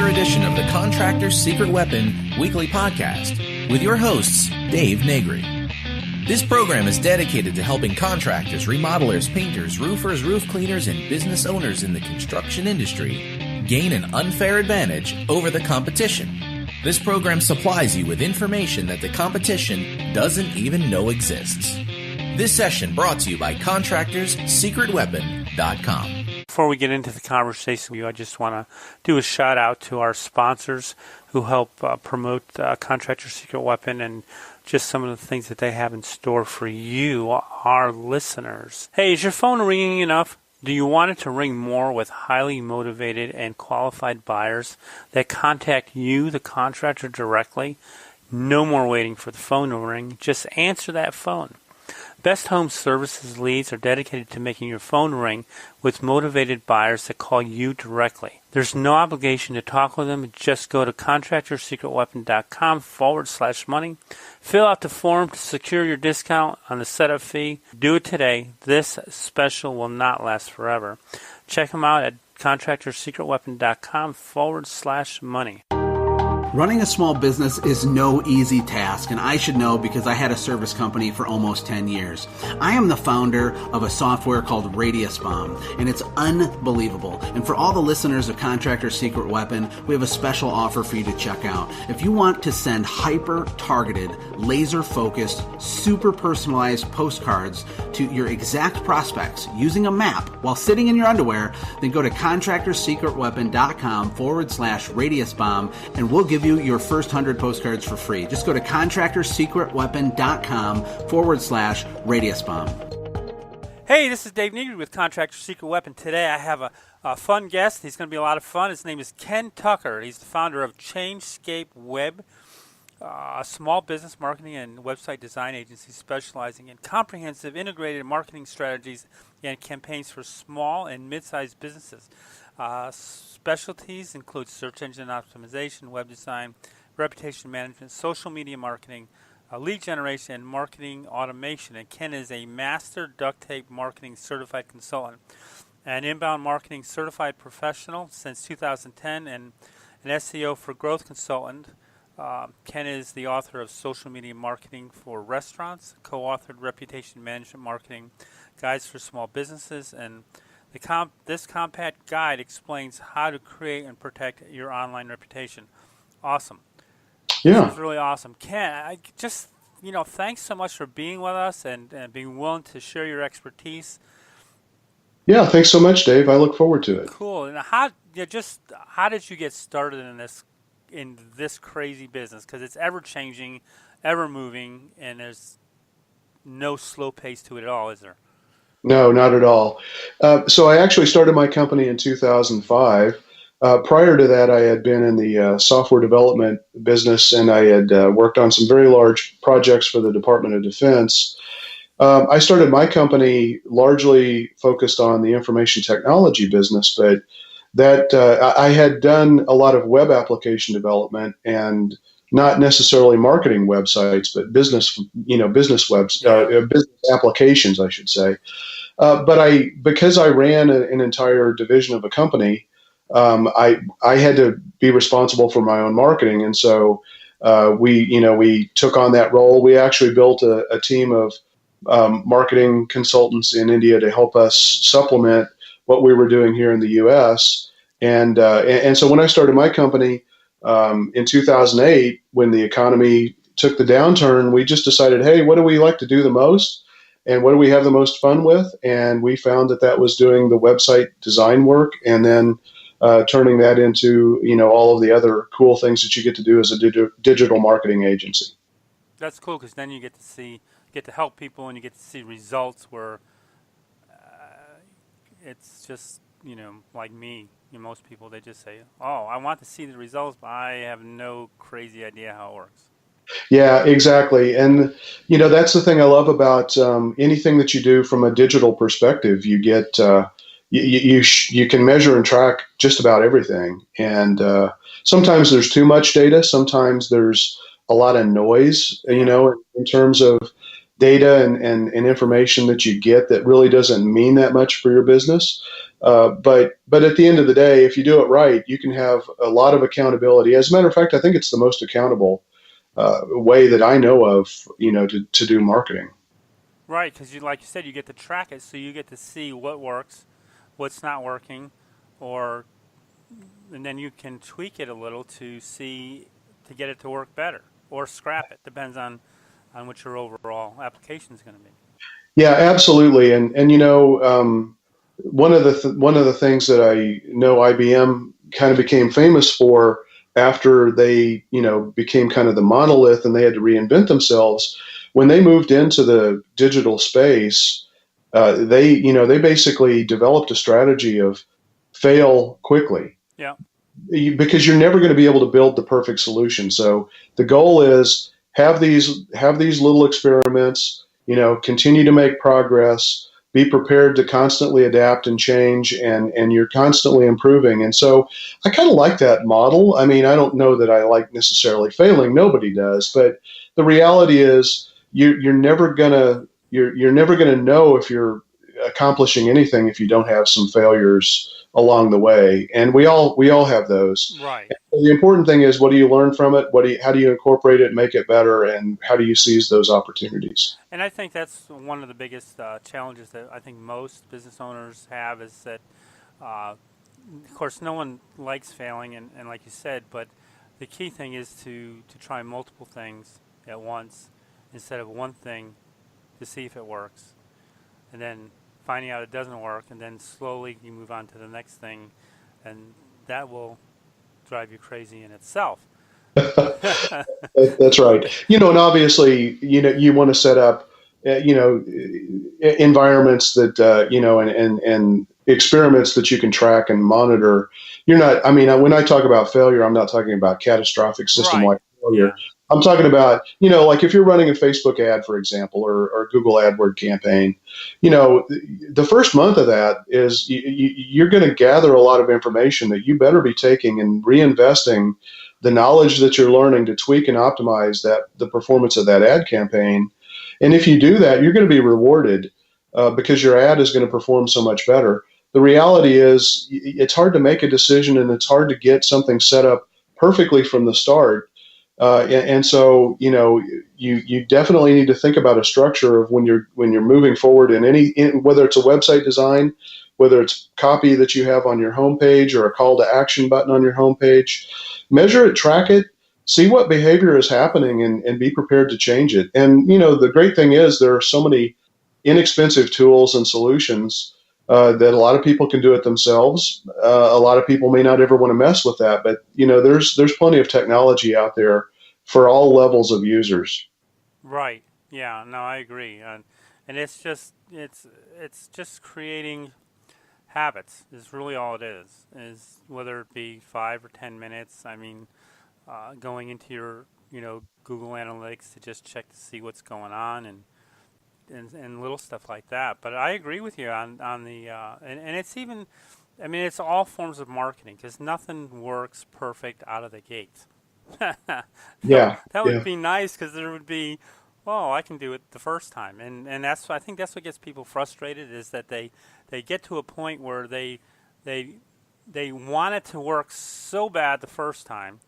another edition of the Contractors Secret Weapon weekly podcast with your hosts, Dave Negri. This program is dedicated to helping contractors, remodelers, painters, roofers, roof cleaners, and business owners in the construction industry gain an unfair advantage over the competition. This program supplies you with information that the competition doesn't even know exists. This session brought to you by ContractorsSecretWeapon.com. Before we get into the conversation, I just want to do a shout out to our sponsors who help promote Contractors Secret Weapon and just some of the things that they have in store for you, our listeners. Hey, is your phone ringing enough? Do you want it to ring more with highly motivated and qualified buyers that contact you, the contractor, directly? No more waiting for the phone to ring. Just answer that phone. Best Home Services leads are dedicated to making your phone ring with motivated buyers that call you directly. There's no obligation to talk with them. Just go to ContractorsSecretWeapon.com/money. Fill out the form to secure your discount on the setup fee. Do it today. This special will not last forever. Check them out at ContractorsSecretWeapon.com/money. Running a small business is no easy task, and I should know because I had a service company for almost 10 years. I am the founder of a software called Radius Bomb, and it's unbelievable. And for all the listeners of Contractors Secret Weapon, we have a special offer for you to check out. If you want to send hyper-targeted, laser-focused, super personalized postcards to your exact prospects using a map while sitting in your underwear, then go to ContractorsSecretWeapon.com/Radius Bomb, and we'll give you your first 100 postcards for free. Just go to ContractorsSecretWeapon.com/Radius Bomb. Hey, this is Dave Negri with Contractors Secret Weapon. Today I have a fun guest. He's going to be a lot of fun. His name is Ken Tucker. He's the founder of Changescape Web, a small business marketing and website design agency specializing in comprehensive integrated marketing strategies and campaigns for small and mid-sized businesses. Specialties include search engine optimization, web design, reputation management, social media marketing, lead generation, and marketing automation. And Ken is a master duct tape marketing certified consultant, an inbound marketing certified professional since 2010, and an SEO for growth consultant. Ken is the author of Social Media Marketing for Restaurants, co-authored Reputation Management Marketing Guides for Small Businesses, and this compact guide explains how to create and protect your online reputation. Awesome. Yeah. This is really awesome. Ken, I just, thanks so much for being with us and being willing to share your expertise. Yeah, thanks so much, Dave. I look forward to it. Cool. And how did you get started in this crazy business? Because it's ever changing, ever moving, and there's no slow pace to it at all, is there? No, not at all. So I actually started my company in 2005. Prior to that, I had been in the software development business, and I had worked on some very large projects for the Department of Defense. I started my company largely focused on the information technology business, but that I had done a lot of web application development and not necessarily marketing websites, but business business applications, I should say. Because I ran an entire division of a company, I had to be responsible for my own marketing, and so we took on that role. We actually built a team of marketing consultants in India to help us supplement what we were doing here in the U.S. And so when I started my company in 2008, when the economy took the downturn, we just decided, hey, what do we like to do the most? And what do we have the most fun with? And we found that was doing the website design work and then turning that into, all of the other cool things that you get to do as a digital marketing agency. That's cool because then you get to help people and you get to see results where it's just, like me. Most people, they just say, oh, I want to see the results, but I have no crazy idea how it works. Yeah, exactly. And, that's the thing I love about anything that you do from a digital perspective. You get, you can measure and track just about everything. And sometimes there's too much data. Sometimes there's a lot of noise, in terms of data and information that you get that really doesn't mean that much for your business. But at the end of the day, if you do it right, you can have a lot of accountability. As a matter of fact, I think it's the most accountable way that I know of, to do marketing. Right, because like you said, you get to track it, so you get to see what works, what's not working, and then you can tweak it a little to get it to work better, or scrap it. Depends on what your overall application is going to be. Yeah, absolutely. And one of the things that I know IBM kind of became famous for after they, became kind of the monolith and they had to reinvent themselves. When they moved into the digital space, they basically developed a strategy of fail quickly. Yeah. Because you're never going to be able to build the perfect solution. So the goal is have these little experiments, continue to make progress, be prepared to constantly adapt and change, and you're constantly improving. And so I kind of like that model. I mean, I don't know that I like necessarily failing. Nobody does. But the reality is you're never gonna know if you're accomplishing anything if you don't have some failures along the way, and we all have those. Right. The important thing is, what do you learn from it? How do you incorporate it and make it better, and how do you seize those opportunities? And I think that's one of the biggest challenges that I think most business owners have is that, of course, no one likes failing, and like you said, but the key thing is to try multiple things at once instead of one thing to see if it works, and then finding out it doesn't work, and then slowly you move on to the next thing, and that will drive you crazy in itself. That's right. And obviously, you want to set up, environments that, and experiments that you can track and monitor. When I talk about failure, I'm not talking about catastrophic system-wide failure. Yeah. I'm talking about, like if you're running a Facebook ad, for example, or Google AdWord campaign, the first month of that is you're going to gather a lot of information that you better be taking and reinvesting the knowledge that you're learning to tweak and optimize the performance of that ad campaign. And if you do that, you're going to be rewarded because your ad is going to perform so much better. The reality is it's hard to make a decision, and it's hard to get something set up perfectly from the start. And so, you definitely need to think about a structure of when you're moving forward whether it's a website design, whether it's copy that you have on your homepage or a call to action button on your homepage. Measure it, track it, see what behavior is happening, and be prepared to change it. And, the great thing is there are so many inexpensive tools and solutions that a lot of people can do it themselves. A lot of people may not ever want to mess with that, but there's plenty of technology out there for all levels of users. Right. Yeah. No, I agree. And it's just creating habits is really all it is. Is whether it be 5 or 10 minutes. I mean, going into your Google Analytics to just check to see what's going on and little stuff like that. But I agree with you on the and it's even, it's all forms of marketing because nothing works perfect out of the gate. Yeah, that would be nice because there would be, I can do it the first time, and I think that's what gets people frustrated is that they get to a point where they want it to work so bad the first time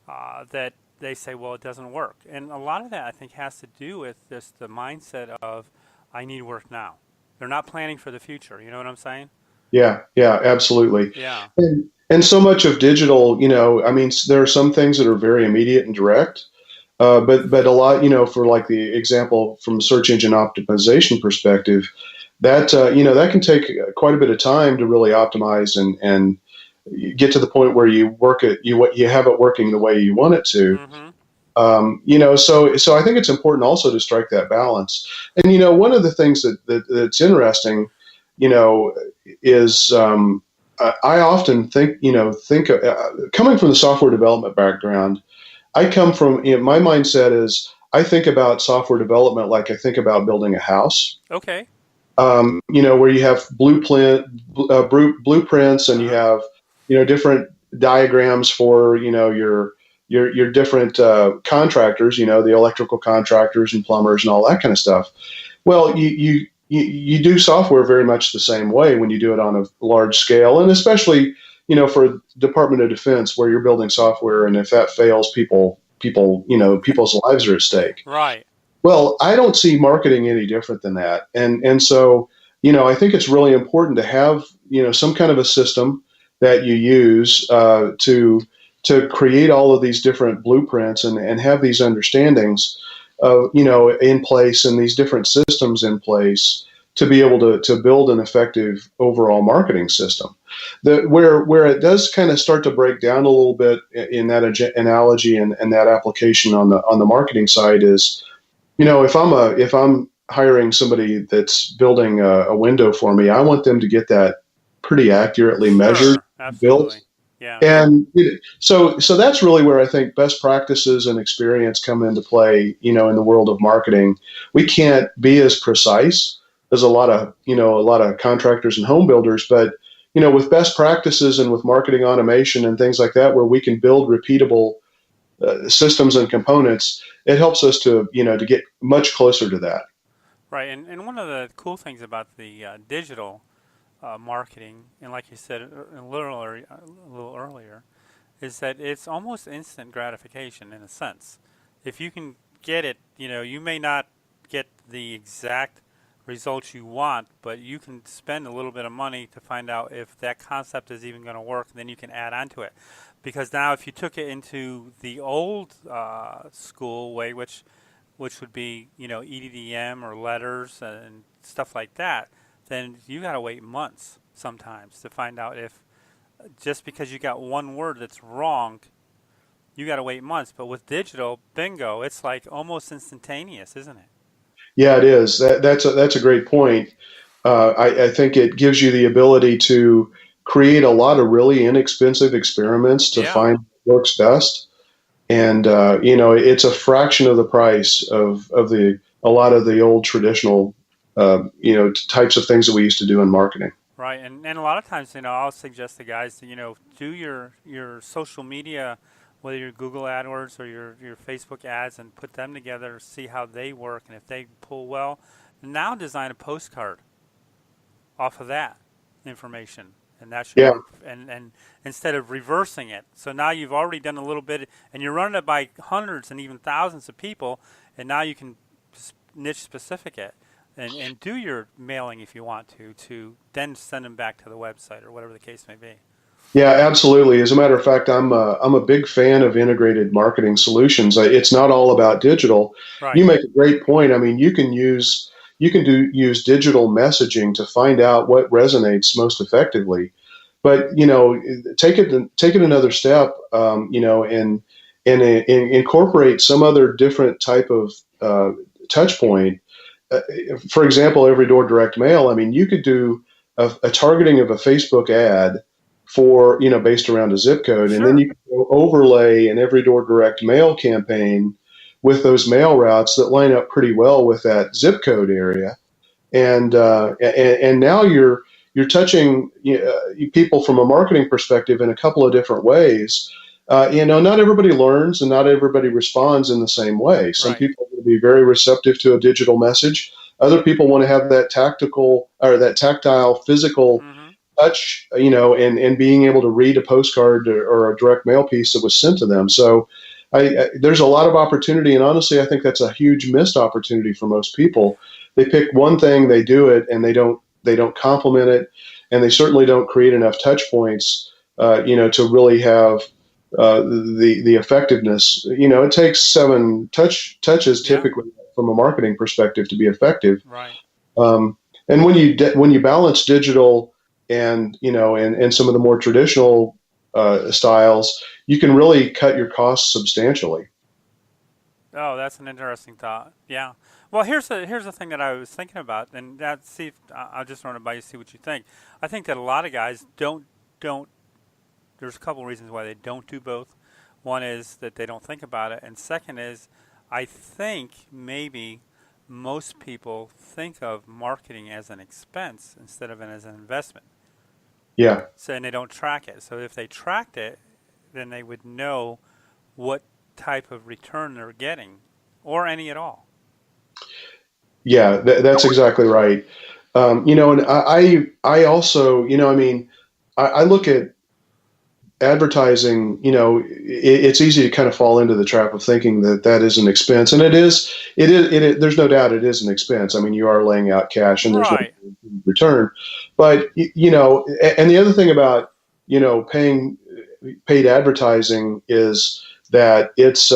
that they say, well, it doesn't work. And a lot of that, I think, has to do with just the mindset of, I need work now. They're not planning for the future. You know what I'm saying? Yeah, absolutely. Yeah. And so much of digital, there are some things that are very immediate and direct, but a lot, for like the example from search engine optimization perspective, that can take quite a bit of time to really optimize and get to the point where you have it working the way you want it to. Mm-hmm. So I think it's important also to strike that balance. And one of the things that's interesting, is I often think coming from the software development background, I come from my mindset is I think about software development like I think about building a house. Okay. Where you have blueprints and you have different diagrams for your different contractors, the electrical contractors and plumbers and all that kind of stuff. Well, you you do software very much the same way when you do it on a large scale, and especially, for Department of Defense where you're building software, and if that fails, people's lives are at stake. Right. Well, I don't see marketing any different than that. And so, I think it's really important to have, some kind of a system that you use to create all of these different blueprints and have these understandings in place, and these different systems in place to be able to build an effective overall marketing system. Where it does kind of start to break down a little bit in that analogy and that application on the marketing side is, if I'm hiring somebody that's building a window for me, I want them to get that pretty accurately measured, built. Yeah. And so that's really where I think best practices and experience come into play, in the world of marketing. We can't be as precise as a lot of contractors and home builders, but, with best practices and with marketing automation and things like that, where we can build repeatable systems and components, it helps us to get much closer to that. Right. And one of the cool things about the digital marketing, and like you said a little earlier, is that it's almost instant gratification in a sense. If you can get it, you may not get the exact results you want, but you can spend a little bit of money to find out if that concept is even going to work, and then you can add on to it. Because now if you took it into the old school way, which would be, EDDM or letters and stuff like that, then you got to wait months sometimes to find out if, just because you got one word that's wrong, you got to wait months. But with digital, bingo, it's like almost instantaneous, isn't it? Yeah, it is. That's a great point. I think it gives you the ability to create a lot of really inexpensive experiments to find what works best. And, it's a fraction of the price of a lot of the old traditional types of things that we used to do in marketing. Right, and a lot of times, I'll suggest to guys to, do your social media, whether your Google AdWords or your Facebook ads, and put them together, see how they work, and if they pull well, now design a postcard off of that information, and that should work. And instead of reversing it, so now you've already done a little bit, and you're running it by hundreds and even thousands of people, and now you can niche specific it. And do your mailing if you want to then send them back to the website or whatever the case may be. Yeah, absolutely. As a matter of fact, I'm a big fan of integrated marketing solutions. It's not all about digital. Right. You make a great point. I mean, you can use digital messaging to find out what resonates most effectively. But take it another step. And incorporate some other different type of touch point. For example, every door direct mail. I mean, you could do a targeting of a Facebook ad for, based around a zip code, and then you can overlay an every door direct mail campaign with those mail routes that line up pretty well with that zip code area, and now you're touching people from a marketing perspective in a couple of different ways. Not everybody learns and not everybody responds in the same way. Some people will be very receptive to a digital message. Other people want to have that tactile, physical touch, and being able to read a postcard or a direct mail piece that was sent to them. So there's a lot of opportunity, and honestly, I think that's a huge missed opportunity for most people. They pick one thing, they do it, and they don't complement it, and they certainly don't create enough touch points, to really have the effectiveness. It takes 7 touches typically from a marketing perspective to be effective. Right. And when you balance digital and some of the more traditional styles, you can really cut your costs substantially. Oh, that's an interesting thought. Yeah. Well, here's the thing that I was thinking about, and I'll just run it by you, see what you think. I think that a lot of guys don't. There's a couple reasons why they don't do both. One is that they don't think about it, and second is, I think maybe most people think of marketing as an expense instead of as an investment. Yeah. So, and they don't track it. So if they tracked it, then they would know what type of return they're getting, or any at all. Yeah, that's exactly right. And I also, I mean, I look at advertising, it's easy to kind of fall into the trap of thinking that is an expense, and there's no doubt it is an expense. I mean, you are laying out cash and there's no Right. return. But, and the other thing about, paying paid advertising is that it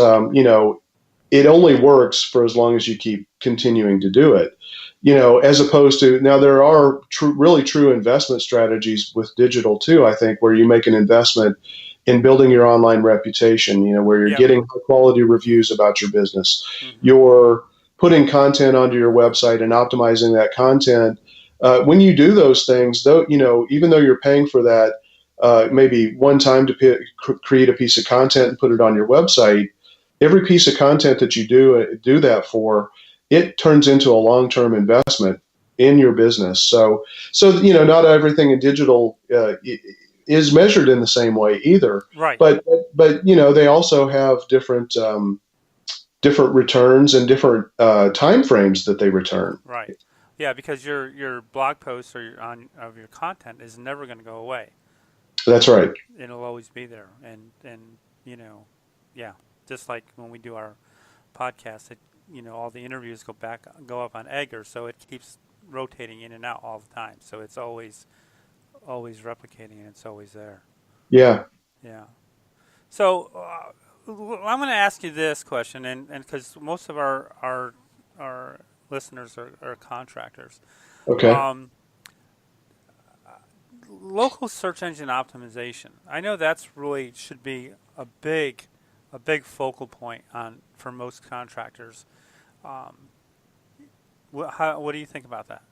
only works for as long as you keep continuing to do it. As opposed to now, there are really true investment strategies with digital too. I think where you make an investment in building your online reputation. Where you're Yep. getting high quality reviews about your business. Mm-hmm. You're putting content onto your website and optimizing that content. When you do those things, though, even though you're paying for that, maybe one time to create a piece of content and put it on your website, every piece of content that you do that for, it turns into a long-term investment in your business. So not everything in digital is measured in the same way either. Right. But they also have different returns and different time frames that they return. Right. Yeah, because your blog post or of your content is never going to go away. That's right. It'll always be there, and yeah, just like when we do our podcast, all the interviews go up on Egger, so it keeps rotating in and out all the time. So it's always replicating, and it's always there. Yeah. Yeah. So I'm going to ask you this question, and because most of our listeners are contractors. Okay. Local search engine optimization. I know that's really should be a big focal point for most contractors. What do you think about that?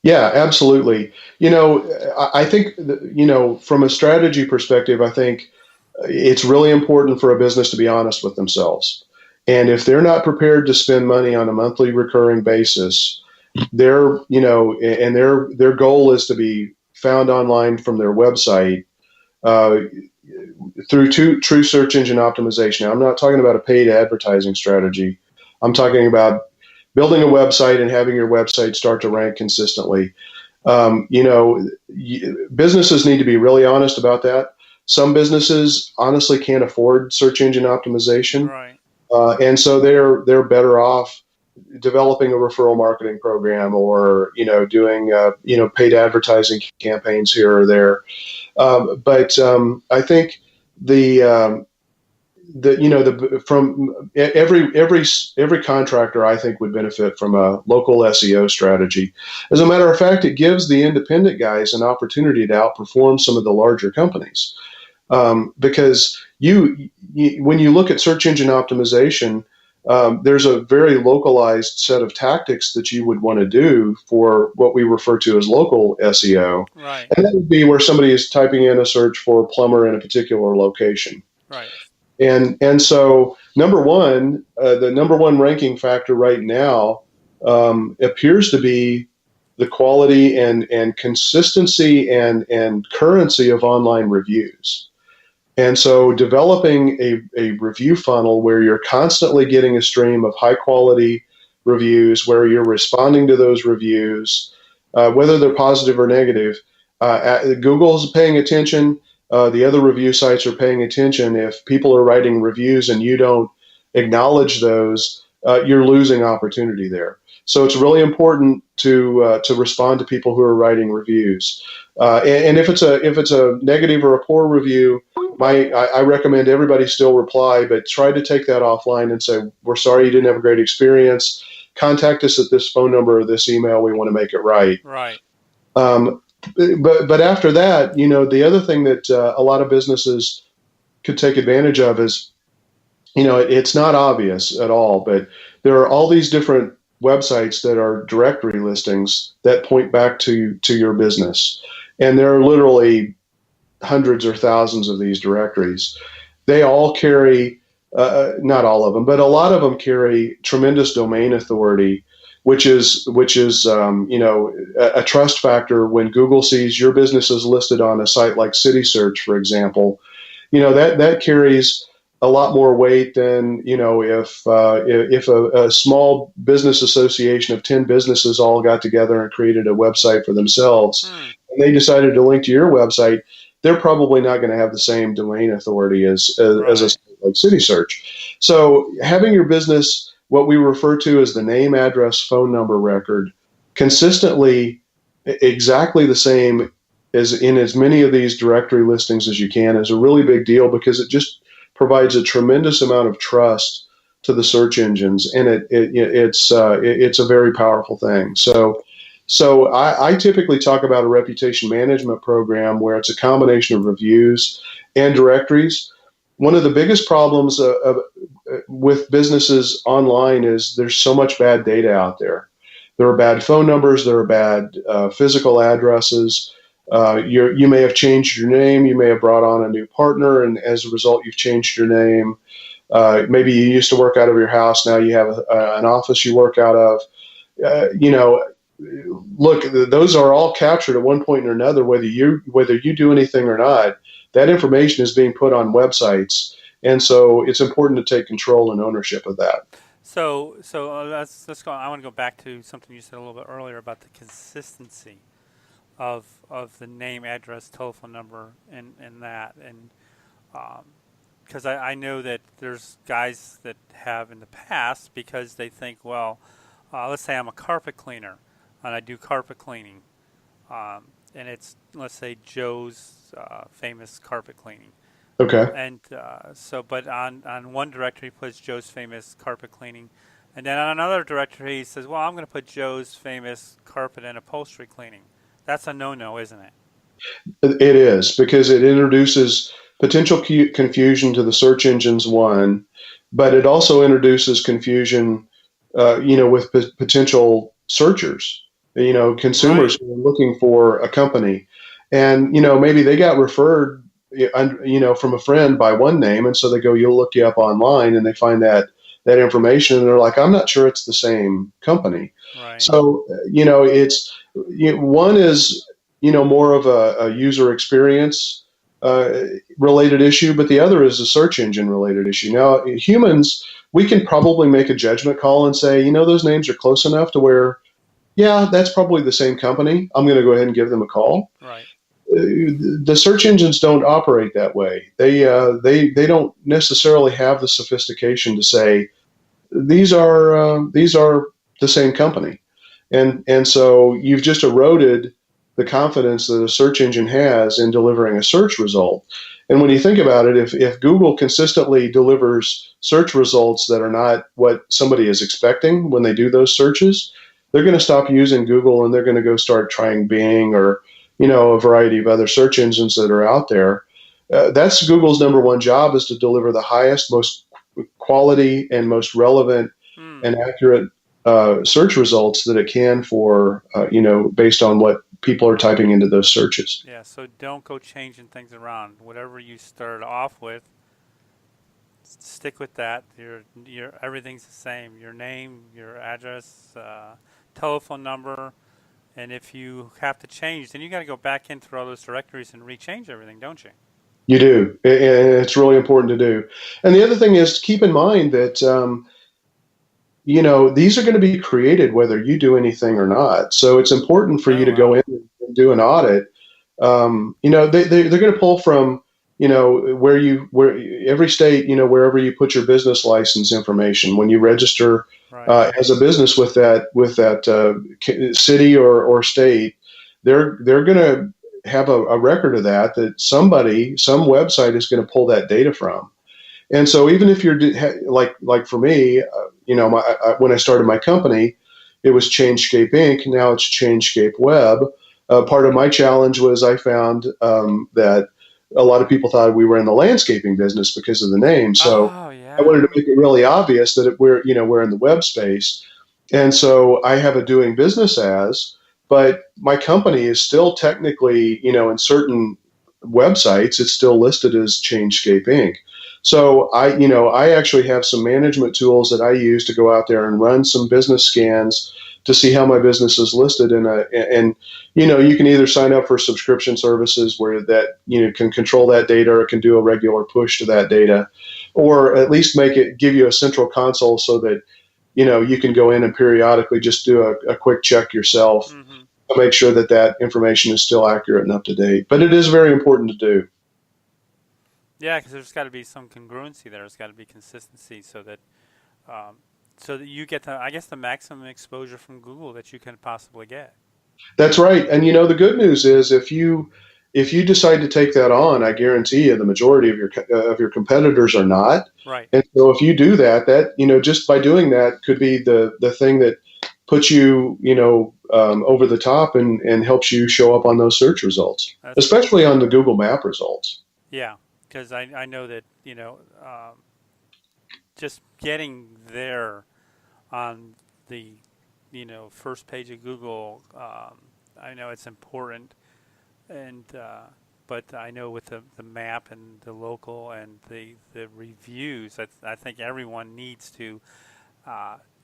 Yeah, absolutely. I think, from a strategy perspective, I think it's really important for a business to be honest with themselves. And if they're not prepared to spend money on a monthly recurring basis, their goal is to be found online from their website through true search engine optimization. Now, I'm not talking about a paid advertising strategy. I'm talking about building a website and having your website start to rank consistently. Businesses need to be really honest about that. Some businesses honestly can't afford search engine optimization, right. And so they're better off developing a referral marketing program or doing paid advertising campaigns here or there. But I think from every contractor, I think, would benefit from a local SEO strategy. As a matter of fact, it gives the independent guys an opportunity to outperform some of the larger companies, because when you look at search engine optimization, there's a very localized set of tactics that you would want to do for what we refer to as local SEO. Right. And that would be where somebody is typing in a search for a plumber in a particular location. Right. And so the number one ranking factor right now appears to be the quality and consistency and currency of online reviews. And so developing a review funnel where you're constantly getting a stream of high quality reviews, where you're responding to those reviews, whether they're positive or negative. Google's paying attention. The other review sites are paying attention. If people are writing reviews and you don't acknowledge those, you're losing opportunity there. So it's really important to respond to people who are writing reviews. And if it's a negative or a poor review, I recommend everybody still reply, but try to take that offline and say, we're sorry you didn't have a great experience. Contact us at this phone number or this email. We want to make it right. Right. But after that, the other thing that a lot of businesses could take advantage of is, it's not obvious at all, but there are all these different websites that are directory listings that point back to your business. And there are literally hundreds or thousands of these directories. They all carry, not all of them, but a lot of them carry tremendous domain authority, which is a trust factor. When Google sees your business is listed on a site like City Search, for example, that carries a lot more weight than, if a small business association of 10 businesses all got together and created a website for themselves, and they decided to link to your website. They're probably not going to have the same domain authority as a site like City Search. So having your business, what we refer to as the name, address, phone number record, consistently exactly the same as in as many of these directory listings as you can is a really big deal, because it just provides a tremendous amount of trust to the search engines, and it's a very powerful thing. So I typically talk about a reputation management program where it's a combination of reviews and directories. One of the biggest problems with businesses online is there's so much bad data out there. There are bad phone numbers. There are bad physical addresses. You may have changed your name. You may have brought on a new partner, and as a result, you've changed your name. Maybe you used to work out of your house. Now you have an office you work out of. Look, those are all captured at one point or another, whether you do anything or not. That information is being put on websites, and so it's important to take control and ownership of that. So let's go. I want to go back to something you said a little bit earlier about the consistency of the name, address, telephone number, and that, and because I know that there's guys that have in the past, because they think, well, let's say I'm a carpet cleaner and I do carpet cleaning, and it's, let's say, Joe's famous carpet cleaning. Okay. And but on one directory he puts Joe's famous carpet cleaning, and then on another directory he says, well, I'm going to put Joe's famous carpet and upholstery cleaning. That's a no-no, isn't it? It is, because it introduces potential confusion to the search engines, one, but it also introduces confusion, with potential searchers, consumers Right. who are looking for a company. And, maybe they got referred, from a friend by one name. And so you'll look you up online and they find that information and they're like, I'm not sure it's the same company. Right. So, one is, more of a user experience related issue, but the other is a search engine related issue. Now, humans, we can probably make a judgment call and say, those names are close enough to where, yeah, that's probably the same company. I'm going to go ahead and give them a call. Right. The search engines don't operate that way. They don't necessarily have the sophistication to say these are the same company, and so you've just eroded the confidence that a search engine has in delivering a search result. And when you think about it, if Google consistently delivers search results that are not what somebody is expecting when they do those searches, they're going to stop using Google and they're going to go start trying Bing or a variety of other search engines that are out there. That's Google's number one job, is to deliver the highest, most quality and most relevant and accurate search results that it can for, based on what people are typing into those searches. Yeah, so don't go changing things around. Whatever you started off with, stick with that. Your everything's the same. Your name, your address, telephone number. And if you have to change, then you got to go back in through all those directories and rechange everything, don't you? You do. It's really important to do. And the other thing is to keep in mind that, these are going to be created whether you do anything or not. So it's important for you to go in and do an audit. They're going to pull from, where every state, wherever you put your business license information, when you register as a business with that city or state, they're going to have a record of that some website is going to pull that data from. And so even if you're like for me, when I started my company, it was Changescape Inc. Now it's Changescape Web. Part of my challenge was I found that a lot of people thought we were in the landscaping business because of the name. So I wanted to make it really obvious that we're in the web space. And so I have a doing business as, but my company is still technically, in certain websites, it's still listed as Changescape Inc. So I actually have some management tools that I use to go out there and run some business scans to see how my business is listed. And you can either sign up for subscription services where that, can control that data, or it can do a regular push to that data, or at least give you a central console so that, you can go in and periodically just do a quick check yourself to make sure that information is still accurate and up to date. But it is very important to do. Yeah, because there's got to be some congruency there. There's got to be consistency so that you get the maximum exposure from Google that you can possibly get. That's right. And the good news is if you decide to take that on, I guarantee you the majority of your competitors are not. Right. And so if you do that just by doing that could be the thing that puts you over the top and helps you show up on those search results, especially on the Google Map results. Yeah. Because I know that, just getting there on the, first page of Google, I know it's important. And but I know with the map and the local and the reviews, I think everyone needs to,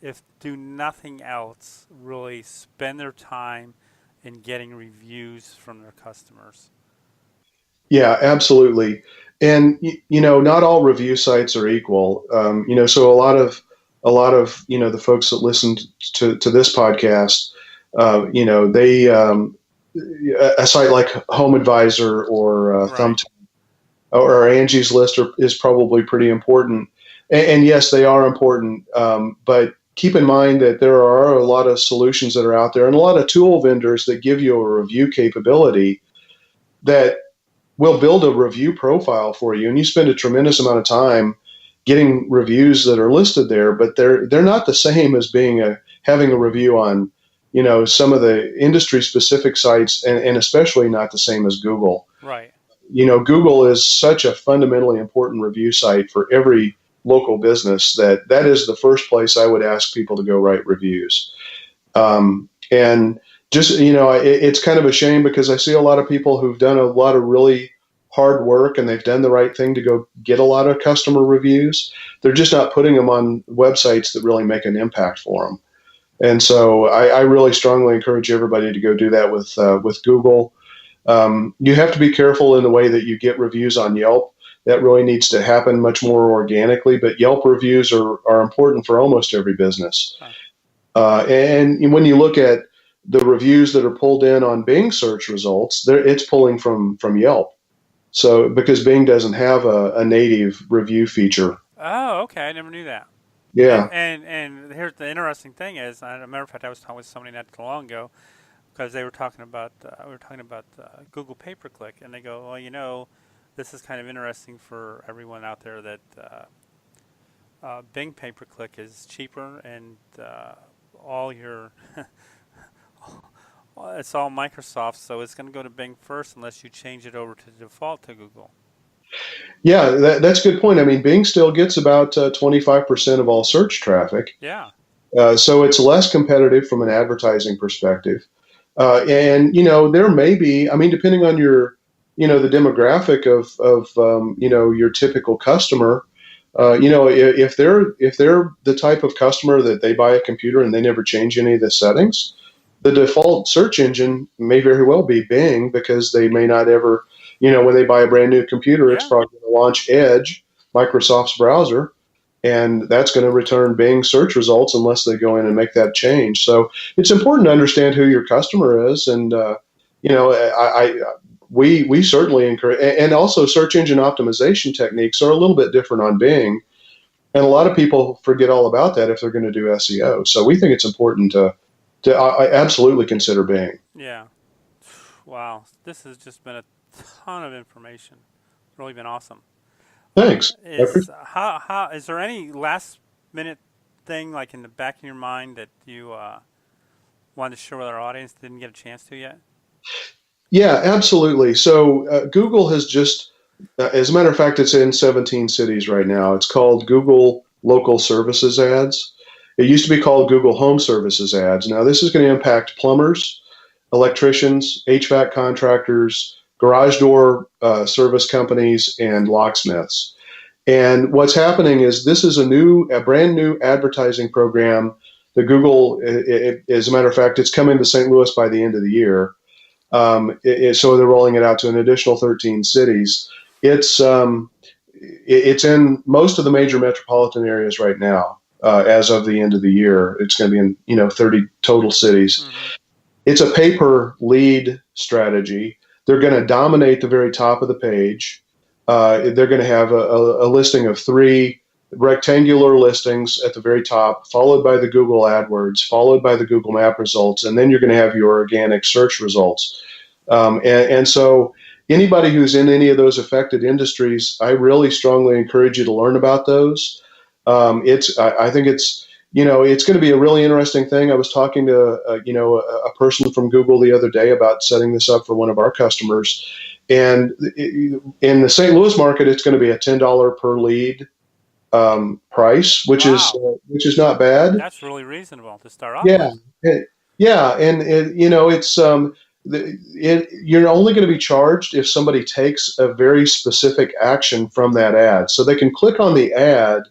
if do nothing else, really spend their time in getting reviews from their customers. Yeah, absolutely. And not all review sites are equal. So a lot of the folks that listen to this podcast, they a site like Home Advisor or Thumbtack or Angie's List is probably pretty important. And yes, they are important. But keep in mind that there are a lot of solutions that are out there and a lot of tool vendors that give you a review capability that will build a review profile for you, and you spend a tremendous amount of time getting reviews that are listed there, but they're not the same as having a review on some of the industry specific sites, and especially not the same as Google. Right. Google is such a fundamentally important review site for every local business that is the first place I would ask people to go write reviews. And just, it's kind of a shame because I see a lot of people who've done a lot of really hard work and they've done the right thing to go get a lot of customer reviews. They're just not putting them on websites that really make an impact for them. And so I really strongly encourage everybody to go do that with Google. You have to be careful in the way that you get reviews on Yelp. That really needs to happen much more organically, but Yelp reviews are important for almost every business. And when you look at the reviews that are pulled in on Bing search results, it's pulling from Yelp. So because Bing doesn't have a native review feature. Oh, okay. I never knew that. Yeah. And here's the interesting thing is, as a matter of fact, I was talking with somebody not too long ago because they were talking about Google pay-per-click, and they go, well, this is kind of interesting for everyone out there that Bing pay-per-click is cheaper and all your it's all Microsoft, so it's going to go to Bing first unless you change it over to default to Google. Yeah, that's a good point. I mean, Bing still gets about 25% of all search traffic. Yeah. So it's less competitive from an advertising perspective. And, there may be, depending on your, the demographic of your typical customer, if they're the type of customer that they buy a computer and they never change any of the settings, the default search engine may very well be Bing because they may not ever, when they buy a brand new computer, it's probably going to launch Edge, Microsoft's browser, and that's going to return Bing search results unless they go in and make that change. So it's important to understand who your customer is, and we certainly encourage, and also search engine optimization techniques are a little bit different on Bing, and a lot of people forget all about that if they're going to do SEO. So we think it's important to absolutely consider Bing. Yeah. Wow. This has just been a ton of information. Really been awesome. Thanks. Is there any last minute thing like in the back of your mind that you wanted to share with our audience didn't get a chance to yet? Yeah, absolutely. So Google has just, as a matter of fact, it's in 17 cities right now. It's called Google Local Services Ads. It used to be called Google Home Services Ads. Now, this is going to impact plumbers, electricians, HVAC contractors, garage door service companies, and locksmiths. And what's happening is this is a brand new advertising program The Google, as a matter of fact, it's coming to St. Louis by the end of the year. So they're rolling it out to an additional 13 cities. It's in most of the major metropolitan areas right now. As of the end of the year, it's going to be in 30 total cities. Mm-hmm. It's a pay-per-lead strategy. They're going to dominate the very top of the page. They're going to have a listing of 3 rectangular listings at the very top, followed by the Google AdWords, followed by the Google Map results, and then you're going to have your organic search results. And so anybody who's in any of those affected industries, I really strongly encourage you to learn about those. I think it's going to be a really interesting thing. I was talking to a person from Google the other day about setting this up for one of our customers, and in the St. Louis market, it's going to be a $10 per lead price, which is not bad. That's really reasonable to start off. Yeah, with. Yeah, and it's you're only going to be charged if somebody takes a very specific action from that ad. So they can click on the ad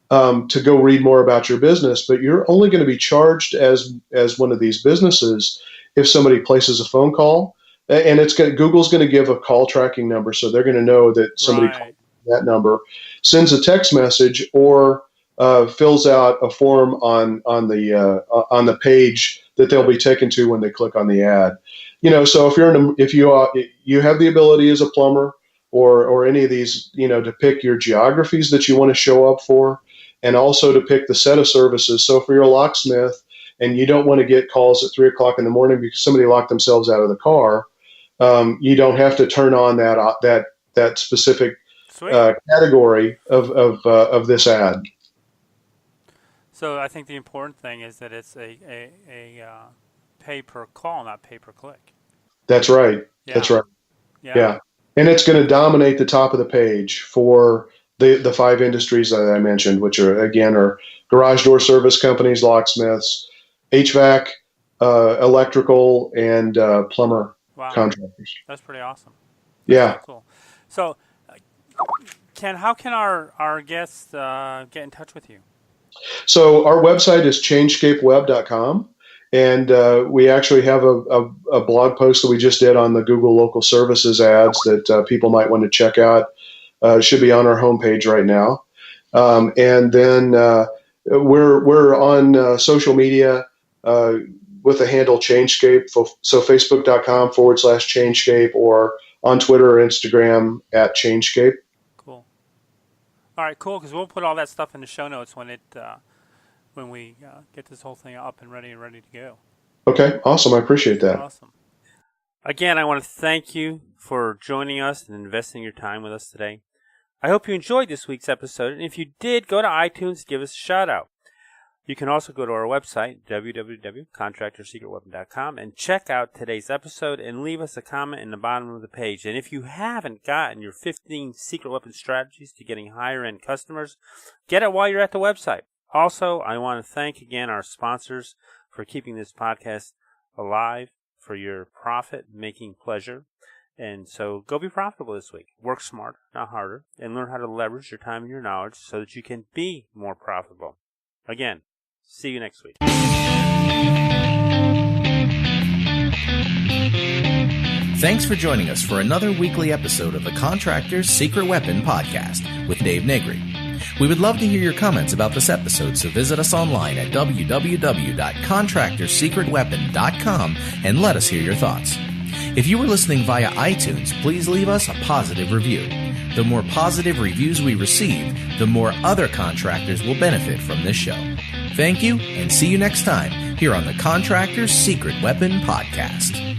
to go read more about your business, but you're only going to be charged as one of these businesses if somebody places a phone call, and Google's going to give a call tracking number, so they're going to know that somebody called that number, sends a text message, or fills out a form on the page that they'll be taken to when they click on the ad. So if you have the ability as a plumber or any of these, to pick your geographies that you want to show up for, and also to pick the set of services. So if you're a locksmith and you don't want to get calls at 3:00 in the morning because somebody locked themselves out of the car, you don't have to turn on that specific category of this ad. So I think the important thing is that it's a pay per call, not pay per click. That's right. Yeah. That's right. Yeah. And it's going to dominate the top of the page for the 5 industries that I mentioned, which are garage door service companies, locksmiths, HVAC, electrical, and plumber contractors. That's pretty awesome. That's cool. So, how can our guests get in touch with you? So our website is changescapeweb.com, and we actually have a blog post that we just did on the Google Local Services ads that people might want to check out. It should be on our homepage right now. And then we're on social media with the handle Changescape. So Facebook.com/Changescape, or on Twitter or Instagram @Changescape. Cool. All right, cool. Because we'll put all that stuff in the show notes when we get this whole thing up and ready to go. Okay, awesome. I appreciate that. Awesome. Again, I want to thank you for joining us and investing your time with us today. I hope you enjoyed this week's episode, and if you did, go to iTunes and give us a shout out. You can also go to our website, www.contractorsecretweapon.com, and check out today's episode and leave us a comment in the bottom of the page. And if you haven't gotten your 15 secret weapon strategies to getting higher end customers, get it while you're at the website. Also, I want to thank again our sponsors for keeping this podcast alive for your profit-making pleasure. And so go be profitable this week. Work smarter, not harder, and learn how to leverage your time and your knowledge so that you can be more profitable. Again, see you next week. Thanks for joining us for another weekly episode of the Contractors Secret Weapon podcast with Dave Negri. We would love to hear your comments about this episode, so visit us online at www.contractorssecretweapon.com and let us hear your thoughts. If you were listening via iTunes, please leave us a positive review. The more positive reviews we receive, the more other contractors will benefit from this show. Thank you, and see you next time here on the Contractors Secret Weapon podcast.